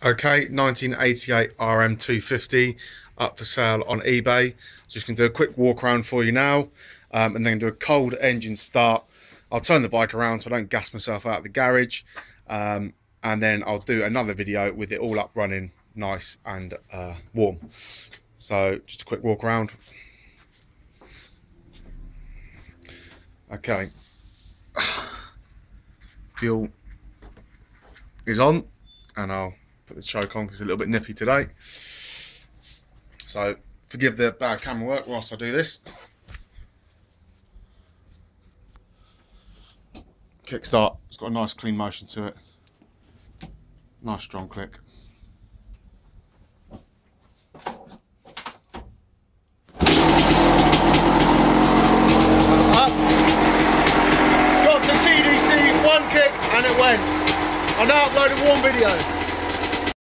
Okay, 1988 RM250 up for sale on eBay. Just going to do a quick walk around for you now, and then do a cold engine start. I'll turn the bike around so I don't gas myself out of the garage, and then I'll do another video with it all up running nice and warm. So just a quick walk around. Okay, fuel is on, and I'll put the choke on because it's a little bit nippy today. So forgive the bad camera work whilst I do this. Kickstart, it's got a nice clean motion to it. Nice strong click. That's up. Got the TDC, one kick and it went. I now upload a warm video.